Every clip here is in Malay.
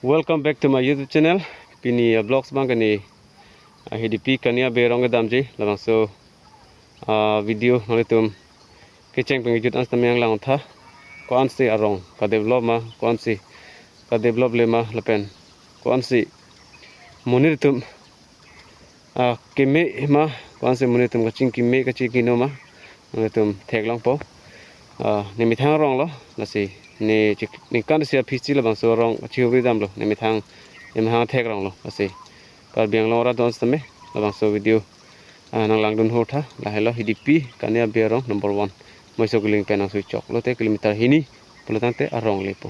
Welcome back to my YouTube channel. Pini vlogs bang kani hidipi Kania Bey rong damji labang so video nang tum keceng pengijut ans tamyang lang tha kon si arong ka develop ma kon si ka develop le ma lepen kon si munir tum kime ma kon si munir tum kaching kime kaching kino ma nang tum thek lang po ni mi thang rong lo la si ni kan si phisi labang so rong chiu ri dam lo ni mi thang thek rong lo la si par biang lo ra don stame labang so video nang lang dun ho tha la hello hidipi Kania Bey rong number 1 moi so guling penang sui chok lo te kilometer hini pelotante arong lepo.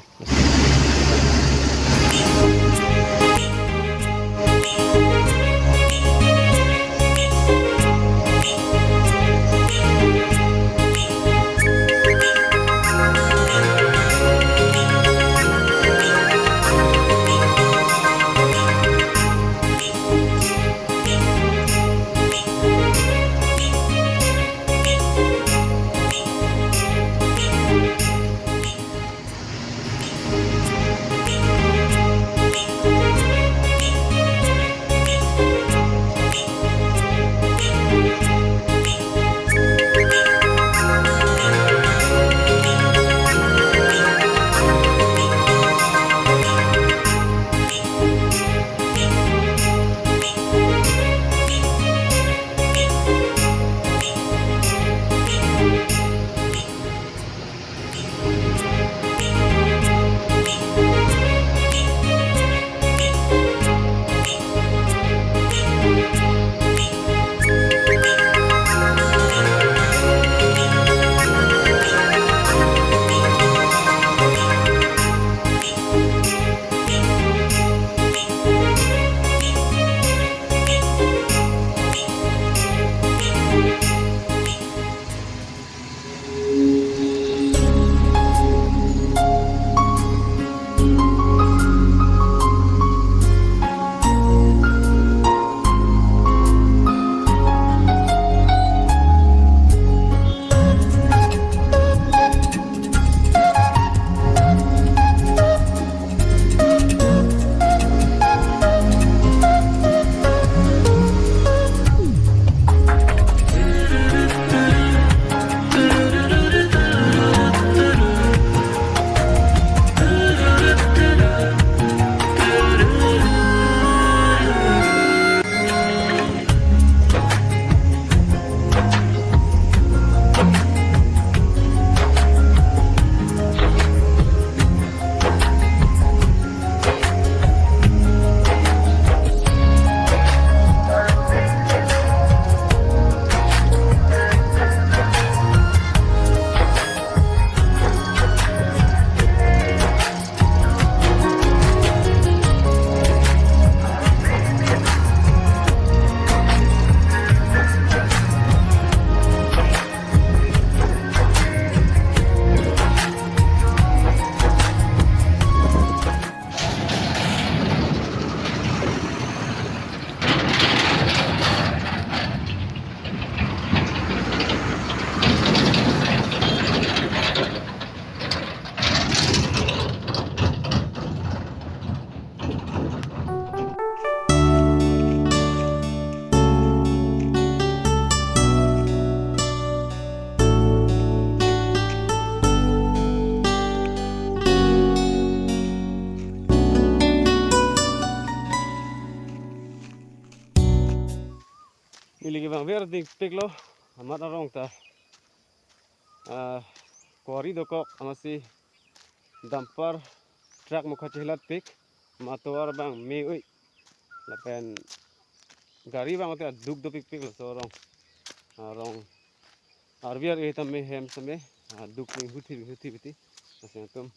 Ili bang ver dik peklo amat arong ta kori dokok amasi dampar truck mukha chehlat pek matowar bang me oi lapen gari bang ate duk do pek lo so rong arbiar e tam me hem same duk ni huthi biti aseng tum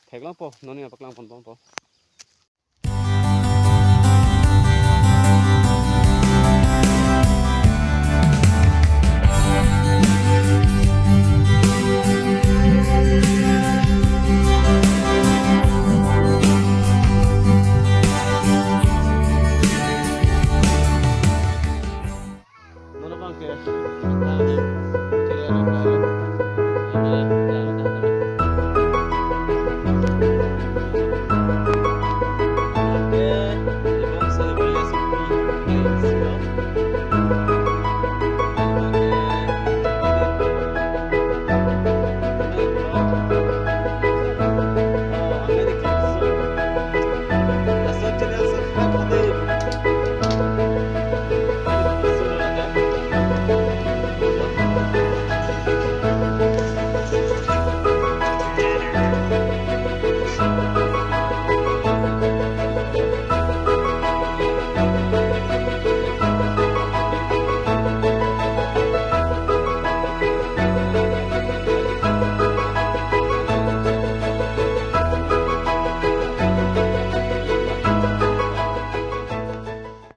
theklang po noni apaklang pon po